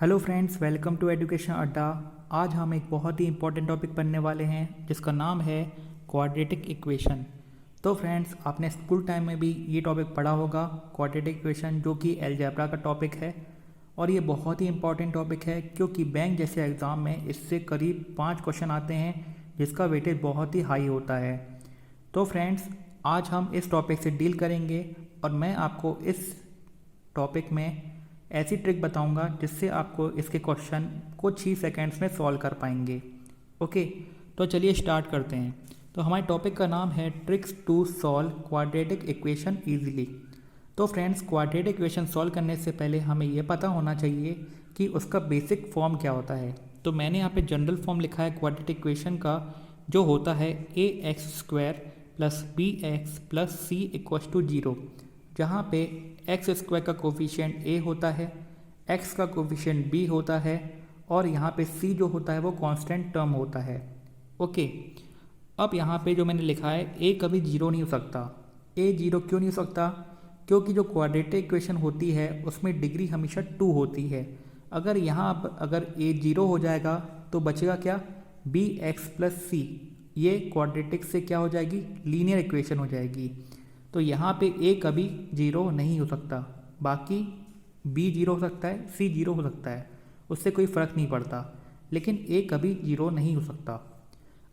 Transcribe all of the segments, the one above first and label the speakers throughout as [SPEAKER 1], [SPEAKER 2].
[SPEAKER 1] Hello friends, welcome to education Adda. आज हम एक बहुत ही इंपॉर्टेंट टॉपिक पढ़ने वाले हैं जिसका नाम है क्वाड्रेटिक इक्वेशन। तो फ्रेंड्स, आपने स्कूल टाइम में भी ये टॉपिक पढ़ा होगा, क्वाड्रेटिक इक्वेशन, जो कि अलजेब्रा का टॉपिक है। और ये बहुत ही इंपॉर्टेंट टॉपिक है क्योंकि बैंक जैसे एग्ज़ाम में इससे करीब 5 क्वेश्चन आते हैं जिसका वेटेज बहुत ही हाई होता है। तो फ्रेंड्स, आज हम इस टॉपिक से डील करेंगे और मैं आपको इस टॉपिक में ऐसी ट्रिक बताऊंगा जिससे आपको इसके क्वेश्चन कुछ ही सेकंड्स में सॉल्व कर पाएंगे। ओके, तो चलिए स्टार्ट करते हैं। तो हमारे टॉपिक का नाम है tricks to solve quadratic equation easily. तो फ्रेंड्स, क्वाड्रेटिक इक्वेशन सॉल्व करने से पहले हमें यह पता होना चाहिए कि उसका बेसिक फॉर्म क्या होता है। तो मैंने यहाँ पे जनरल फॉर्म लिखा है क्वाड्रेटिक इक्वेशन का, जो होता है ax² + bx + c = 0, जहाँ पे x² का कोफिशिएंट a होता है, x का कोफिशिएंट b होता है और यहाँ पे c जो होता है वो कांस्टेंट टर्म होता है। ओके, अब यहाँ पे जो मैंने लिखा है a कभी 0 नहीं हो सकता। a 0 क्यों नहीं हो सकता? क्योंकि जो क्वाड्रेटिक इक्वेशन होती है उसमें डिग्री हमेशा 2 होती है। अगर यहाँ अगर a 0 हो जाएगा तो बचेगा क्या? bx + c। ये क्वाड्रेटिक से क्या हो जाएगी? लीनियर इक्वेशन हो जाएगी। तो यहाँ पे a कभी 0 नहीं हो सकता, बाकी b 0 हो सकता है, c 0 हो सकता है, उससे कोई फ़र्क नहीं पड़ता, लेकिन a कभी 0 नहीं हो सकता।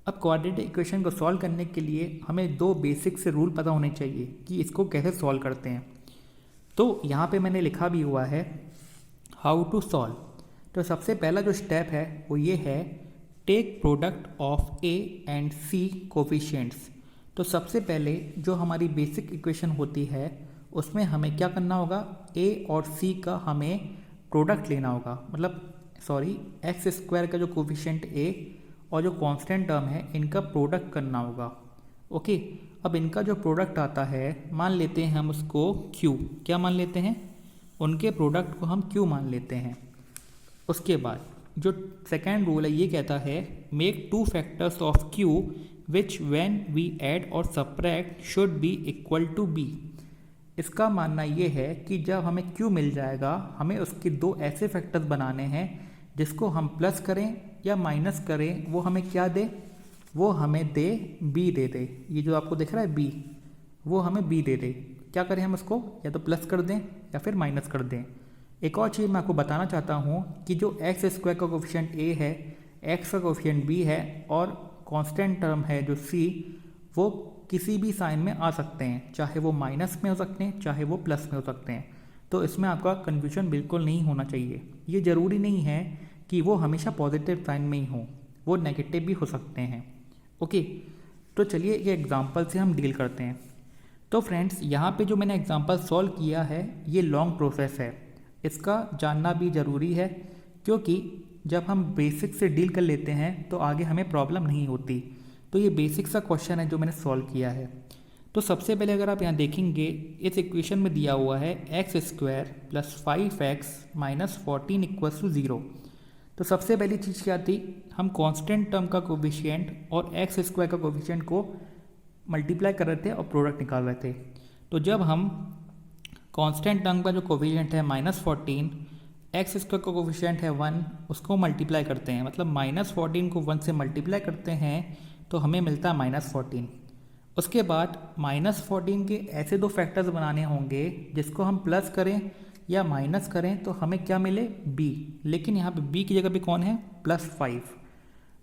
[SPEAKER 1] अब क्वाड्रेटिक इक्वेशन को सॉल्व करने के लिए हमें 2 बेसिक से रूल पता होने चाहिए कि इसको कैसे सॉल्व करते हैं। तो यहाँ पे मैंने लिखा भी हुआ है हाउ टू सॉल्व। तो सबसे पहला जो स्टेप है वो ये है, tech product of a and c coefficients. तो सबसे पहले जो हमारी बेसिक इक्वेशन होती है उसमें हमें क्या करना होगा? a और c का हमें प्रोडक्ट लेना होगा, x² का जो कोफिशिएंट a और जो कांस्टेंट टर्म है इनका प्रोडक्ट करना होगा। ओके, अब इनका जो प्रोडक्ट आता है, मान लेते हैं हम उसको q। क्या मान लेते हैं? उनके प्रोडक्ट को हम q मान लेते हैं। उसके बाद जो सेकेंड रूल है ये कहता है, make 2 factors of q which when we add or subtract should be equal to b। इसका मानना ये है कि जब हमें q मिल जाएगा, हमें उसके 2 ऐसे फैक्टर्स बनाने हैं जिसको हम प्लस करें या माइनस करें, वो हमें क्या दे? वो हमें दे b दे दे। ये जो आपको दिख रहा है b, वो हमें b दे दे। क्या करें हम उसको? या तो प्लस कर दें या फिर माइनस कर दें। एक और चीज़ मैं आपको बताना चाहता हूँ कि जो x² का कोफिशिएंट a है, x का कोफिशिएंट b है और कांस्टेंट टर्म है जो c, वो किसी भी साइन में आ सकते हैं, चाहे वो माइनस में हो सकते हैं, चाहे वो प्लस में हो सकते हैं। तो इसमें आपका कन्फ्यूजन बिल्कुल नहीं होना चाहिए। ये ज़रूरी नहीं है कि वो हमेशा पॉजिटिव साइन में ही हो, वो नेगेटिव भी हो सकते हैं। ओके, तो चलिए ये एग्जांपल से हम डील करते हैं। तो फ्रेंड्स, यहाँ पे जो मैंने एग्जांपल सॉल्व किया है ये लॉन्ग प्रोसेस है, इसका जानना भी ज़रूरी है क्योंकि जब हम बेसिक से डील कर लेते हैं तो आगे हमें प्रॉब्लम नहीं होती। तो ये बेसिक सा क्वेश्चन है जो मैंने सॉल्व किया है। तो सबसे पहले अगर आप यहाँ देखेंगे, इस इक्वेशन में दिया हुआ है x² + 5x - 14 = 0। तो सबसे पहली चीज़ क्या थी? हम कांस्टेंट टर्म का कोफिशिएंट और x² का कोफिशिएंट को मल्टीप्लाई कर रहे थे और प्रोडक्ट निकाल रहे थे। तो जब हम कांस्टेंट टर्म का जो कोफिशिएंट है -14, x² का कोफिशिएंट है 1, उसको मल्टीप्लाई करते हैं, मतलब -14 को 1 से मल्टीप्लाई करते हैं तो हमें मिलता है -14। उसके बाद -14 के ऐसे 2 फैक्टर्स बनाने होंगे जिसको हम प्लस करें या माइनस करें तो हमें क्या मिले? b। लेकिन यहाँ पे b की जगह पे कौन है? +5।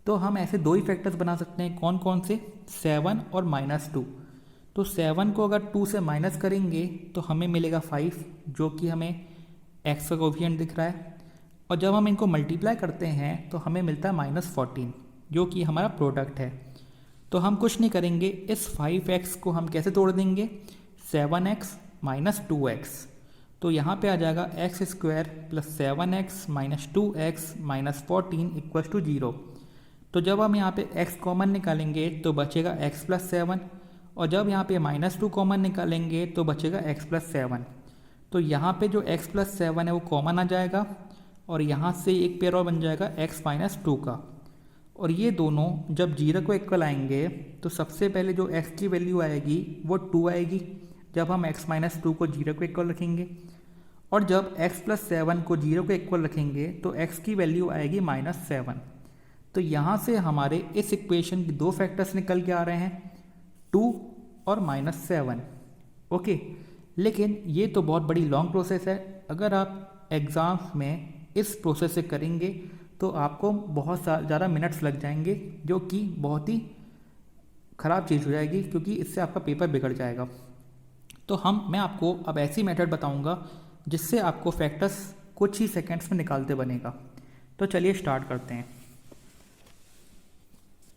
[SPEAKER 1] तो हम ऐसे 2 ही फैक्टर्स बना सकते हैं। कौन कौन से? 7 और -2। तो 7 को अगर 2 से माइनस करेंगे तो हमें मिलेगा 5, जो कि हमें x का कोफिशिएंट दिख रहा है। और जब हम इनको मल्टीप्लाई करते हैं तो हमें मिलता है -14, जो कि हमारा प्रोडक्ट है। तो हम कुछ नहीं करेंगे, इस 5x को हम कैसे तोड़ देंगे? 7x - 2x। तो यहाँ पे आ जाएगा x² + 7x - 2x - 14 = 0। तो जब हम यहाँ पे x कॉमन निकालेंगे तो बचेगा x + 7, और जब यहाँ पे -2 कॉमन निकालेंगे तो बचेगा x + 7। तो यहाँ पे जो x + 7 है वो कॉमन आ जाएगा और यहाँ से एक पेयर और बन जाएगा x - 2 का। और ये दोनों जब 0 को इक्वल आएंगे तो सबसे पहले जो x की वैल्यू आएगी वो 2 आएगी, जब हम x - 2 को 0 को इक्वल रखेंगे। और जब x प्लस 7 को 0 के इक्वल रखेंगे तो x की वैल्यू आएगी -7। तो यहाँ से हमारे इस इक्वेशन के दो फैक्टर्स निकल के आ रहे हैं, 2 और -7। ओके, लेकिन ये तो बहुत बड़ी लॉन्ग प्रोसेस है। अगर आप एग्ज़ाम्स में इस प्रोसेस से करेंगे तो आपको बहुत ज़्यादा मिनट्स लग जाएंगे, जो कि बहुत ही ख़राब चीज़ हो जाएगी, क्योंकि इससे आपका पेपर बिगड़ जाएगा। तो मैं आपको अब ऐसी मेथड बताऊंगा जिससे आपको फैक्टर्स कुछ ही सेकंड्स में निकालते बनेगा। तो चलिए स्टार्ट करते हैं।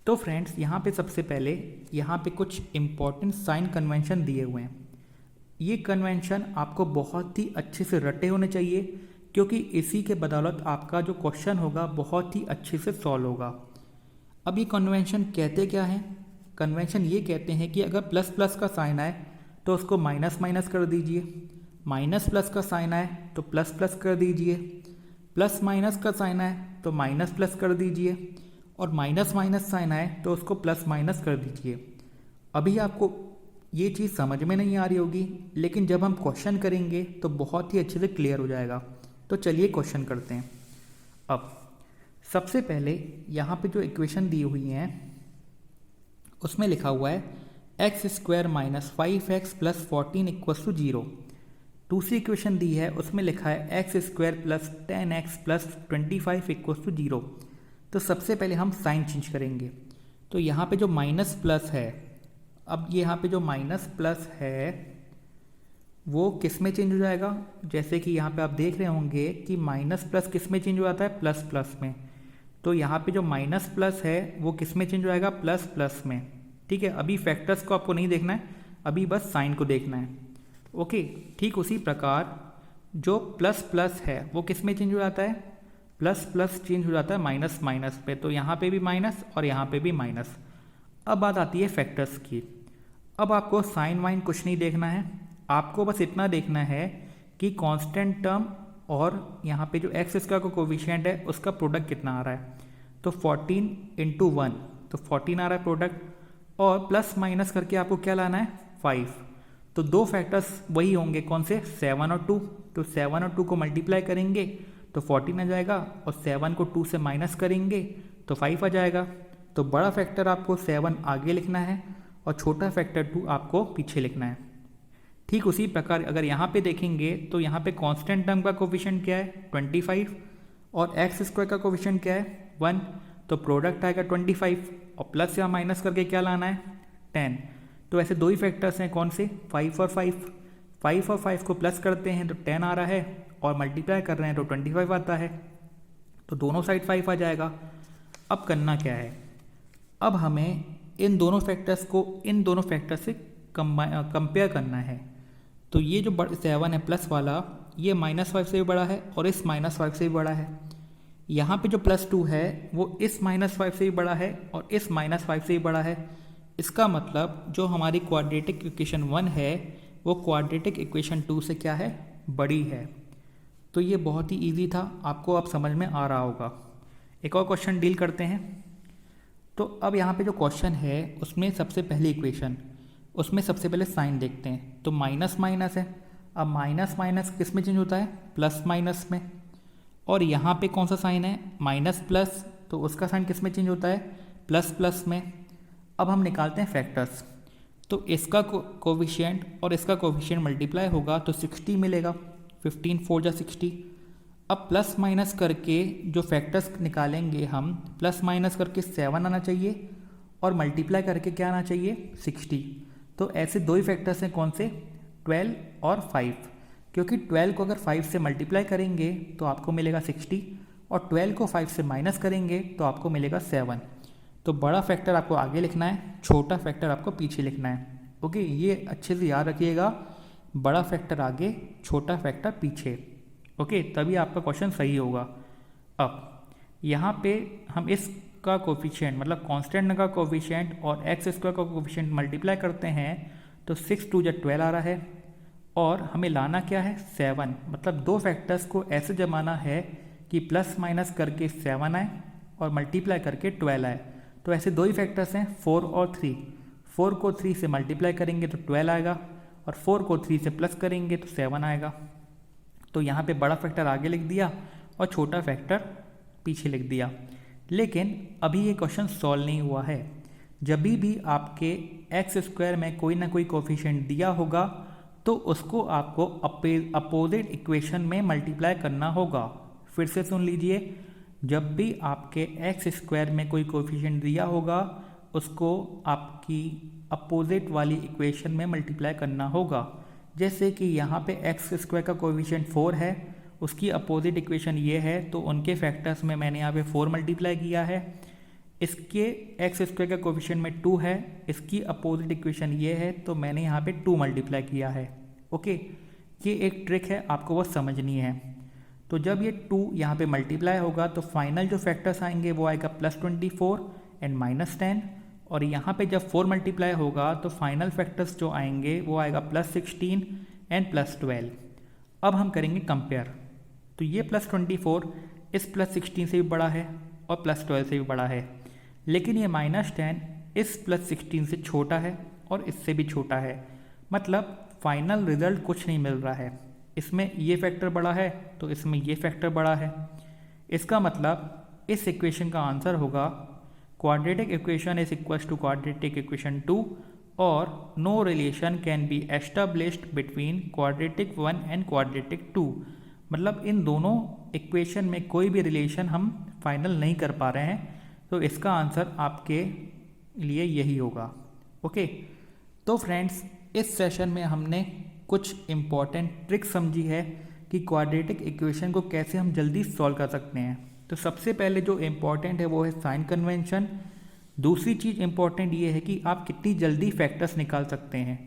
[SPEAKER 1] तो फ्रेंड्स, यहाँ पे सबसे पहले यहाँ पे कुछ इम्पॉर्टेंट साइन कन्वेंशन दिए हुए हैं। ये कन्वेंशन आपको बहुत ही अच्छे से रटे होने चाहिए, क्योंकि इसी के बदौलत आपका जो क्वेश्चन होगा बहुत ही अच्छे से सॉल्व होगा। अब ये कन्वेंशन कहते क्या हैं? कन्वेंशन ये कहते हैं कि अगर प्लस प्लस का साइन आए तो उसको माइनस माइनस कर दीजिए, माइनस प्लस का साइन आए तो प्लस प्लस कर दीजिए, प्लस माइनस का साइन आए तो माइनस प्लस कर दीजिए, और माइनस माइनस साइन आए तो उसको प्लस माइनस कर दीजिए। अभी आपको ये चीज़ समझ में नहीं आ रही होगी, लेकिन जब हम क्वेश्चन करेंगे तो बहुत ही अच्छे से क्लियर हो जाएगा। तो चलिए क्वेश्चन करते हैं। अब सबसे पहले यहाँ पे जो इक्वेशन दी हुई हैं उसमें लिखा हुआ है x² - 5x + 14 = 0। दूसरी इक्वेशन दी है उसमें लिखा है x² + 10x + 25 = 0। तो सबसे पहले हम साइन चेंज करेंगे। तो यहाँ पे जो माइनस प्लस है, अब यहाँ पे जो माइनस प्लस है वो किस में चेंज हो जाएगा? जैसे कि यहाँ पे आप देख रहे होंगे कि माइनस प्लस किस में चेंज हो जाता है? प्लस प्लस में। तो यहाँ पे जो माइनस प्लस है वो किस में चेंज हो जाएगा? प्लस प्लस में। ठीक है, अभी फैक्टर्स को आपको नहीं देखना है, अभी बस साइन को देखना है। ओके, ठीक उसी प्रकार जो प्लस प्लस है वो किस में चेंज हो जाता है? प्लस प्लस चेंज हो जाता है माइनस माइनस पे। तो यहाँ पे भी माइनस और यहाँ पे भी माइनस। अब बात आती है फैक्टर्स की। अब आपको साइन वाइन कुछ नहीं देखना है, आपको बस इतना देखना है कि कांस्टेंट टर्म और यहाँ पे जो x² का कोफिशिएंट है उसका प्रोडक्ट कितना आ रहा है। तो 14 × 1 तो 14 आ रहा है प्रोडक्ट, और प्लस माइनस करके आपको क्या लाना है? 5। तो दो फैक्टर्स वही होंगे, कौन से? 7 और 2। तो 7 और 2 को मल्टीप्लाई करेंगे तो 14 आ जाएगा, और 7 को 2 से माइनस करेंगे तो 5 आ जाएगा। तो बड़ा फैक्टर आपको 7 आगे लिखना है और छोटा फैक्टर 2 आपको पीछे लिखना है। ठीक उसी प्रकार अगर यहाँ पे देखेंगे तो यहाँ पे कांस्टेंट टर्म का कोफिशिएंट क्या है? 25, और x² का कोफिशिएंट क्या है? 1। तो प्रोडक्ट आएगा 25, और प्लस या माइनस करके क्या लाना है? 10। तो ऐसे दो ही फैक्टर्स हैं, कौन से? 5 और 5। 5 और 5 को प्लस करते हैं तो 10 आ रहा है, और मल्टीप्लाई कर रहे हैं तो 25 आता है। तो दोनों साइड 5 आ जाएगा। अब करना क्या है? अब हमें इन दोनों फैक्टर्स को इन दोनों फैक्टर से कंपेयर करना है। तो ये जो 7 है प्लस वाला, ये -5 से भी बड़ा है और इस -5 से भी बड़ा है। यहाँ पे जो +2 है वो इस -5 से भी बड़ा है और इस -5 से भी बड़ा है। इसका मतलब जो हमारी क्वाड्रेटिक इक्वेशन 1 है वो क्वाड्रेटिक इक्वेशन 2 से क्या है? बड़ी है। तो ये बहुत ही इजी था, आपको अब समझ में आ रहा होगा। एक और क्वेश्चन डील करते हैं। तो अब यहाँ पे जो क्वेश्चन है उसमें सबसे पहली इक्वेशन, उसमें सबसे पहले साइन देखते हैं। तो माइनस माइनस है, अब माइनस माइनस किस में चेंज होता है? प्लस माइनस में। और यहाँ पे कौन सा साइन है? माइनस प्लस, तो उसका साइन किस में चेंज होता है? प्लस प्लस में। अब हम निकालते हैं फैक्टर्स। तो इसका कोफिशिएंट और इसका कोफिशिएंट मल्टीप्लाई होगा तो 60 मिलेगा। 15 4 जा 60। अब प्लस माइनस करके जो फैक्टर्स निकालेंगे हम, प्लस माइनस करके 7 आना चाहिए और मल्टीप्लाई करके क्या आना चाहिए? 60। तो ऐसे दो ही फैक्टर्स हैं, कौन से? 12 और 5। क्योंकि 12 को अगर 5 से मल्टीप्लाई करेंगे तो आपको मिलेगा 60, और 12 को 5 से माइनस करेंगे तो आपको मिलेगा 7। तो बड़ा फैक्टर आपको आगे लिखना है, छोटा फैक्टर आपको पीछे लिखना है। ओके, ये अच्छे से याद रखिएगा, बड़ा फैक्टर आगे, छोटा फैक्टर पीछे। ओके, तभी आपका क्वेश्चन सही होगा। अब यहाँ पे हम इसका कोफिशिएंट मतलब कांस्टेंट का कोफिशिएंट और x² का कोफिशिएंट मल्टीप्लाई करते हैं तो 6 2 जा 12 आ रहा है, और हमें लाना क्या है? 7। मतलब दो फैक्टर्स को ऐसे जमाना है कि प्लस माइनस करके 7 आए और मल्टीप्लाई करके 12 आए। तो ऐसे दो ही फैक्टर्स हैं, 4 और 3। 4 को 3 से मल्टीप्लाई करेंगे तो 12 आएगा, और 4 को 3 से प्लस करेंगे तो 7 आएगा। तो यहाँ पे बड़ा फैक्टर आगे लिख दिया और छोटा फैक्टर पीछे लिख दिया। लेकिन अभी ये क्वेश्चन सॉल्व नहीं हुआ है। जब भी आपके एक्स स्क्वायर में कोई ना कोई कोफिशिएंट दिया होगा तो उसको आपको अपोजिट इक्वेशन में मल्टीप्लाई करना होगा। फिर से सुन लीजिए, जब भी आपके एक्स स्क्वायर में कोई कोफिशिएंट दिया होगा उसको आपकी अपोजिट वाली इक्वेशन में मल्टीप्लाई करना होगा। जैसे कि यहाँ पे एक्स स्क्वायर का कोफिशिएंट 4 है, उसकी अपोजिट इक्वेशन ये है, तो उनके फैक्टर्स में मैंने यहाँ पे 4 मल्टीप्लाई किया है। इसके एक्स स्क्वायर का कोफिशिएंट में 2 है, इसकी अपोजिट इक्वेशन ये है, तो मैंने यहाँ पे 2 मल्टीप्लाई किया है। ओके, ये एक ट्रिक है, आपको वो समझनी है। तो जब ये 2 यहाँ पे मल्टीप्लाई होगा तो फाइनल जो फैक्टर्स आएंगे वो आएगा +24 एंड -10, और यहाँ पे जब 4 मल्टीप्लाई होगा तो फाइनल फैक्टर्स जो आएंगे वो आएगा +16 एंड +12। अब हम करेंगे कंपेयर। तो ये +24 इस +16 से भी बड़ा है और +12 से भी बड़ा है, लेकिन ये -10 इस +16 से छोटा है और इससे भी छोटा है। मतलब फाइनल रिजल्ट कुछ नहीं मिल रहा है। इसमें ये फैक्टर बड़ा है तो इसमें ये फैक्टर बड़ा है। इसका मतलब इस इक्वेशन का आंसर होगा quadratic equation is equals to quadratic equation 2 और no relation can be established between quadratic 1 and quadratic 2। मतलब इन दोनों इक्वेशन में कोई भी रिलेशन हम फाइनल नहीं कर पा रहे हैं, तो इसका आंसर आपके लिए यही होगा। ओके, तो फ्रेंड्स इस सेशन में हमने कुछ इम्पॉर्टेंट ट्रिक समझी है कि क्वाड्रेटिक इक्वेशन को कैसे हम जल्दी सॉल्व कर सकते हैं। तो सबसे पहले जो इम्पॉर्टेंट है वो है साइन कन्वेंशन। दूसरी चीज़ इम्पॉर्टेंट ये है कि आप कितनी जल्दी फैक्टर्स निकाल सकते हैं।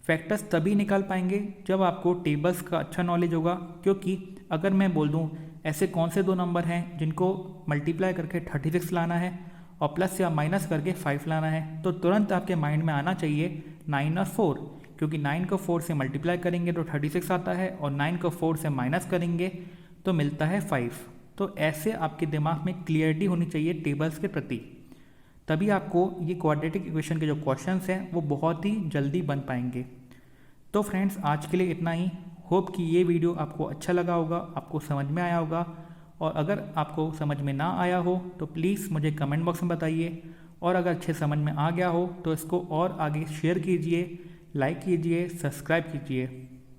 [SPEAKER 1] फैक्टर्स तभी निकाल पाएंगे जब आपको टेबल्स का अच्छा नॉलेज होगा, क्योंकि अगर मैं बोल दूं ऐसे कौन से 2 नंबर हैं जिनको मल्टीप्लाई करके 36 लाना है और प्लस या माइनस करके 5 लाना है, तो तुरंत आपके माइंड में आना चाहिए 9 और 4, क्योंकि 9 को 4 से मल्टीप्लाई करेंगे तो 36 आता है और 9 को 4 से माइनस करेंगे तो मिलता है 5। तो ऐसे आपके दिमाग में क्लियरिटी होनी चाहिए टेबल्स के प्रति, तभी आपको ये क्वाड्रेटिक इक्वेशन के जो क्वेश्चंस हैं वो बहुत ही जल्दी बन पाएंगे। तो फ्रेंड्स आज के लिए इतना ही। होप कि ये वीडियो आपको अच्छा लगा होगा, आपको समझ में आया होगा, और अगर आपको समझ में ना आया हो तो प्लीज़ मुझे कमेंट बॉक्स में बताइए, और अगर अच्छे समझ में आ गया हो तो इसको और आगे शेयर कीजिए, लाइक कीजिए, सब्सक्राइब कीजिए।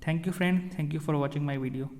[SPEAKER 1] Thank you friend, thank you for watching my video.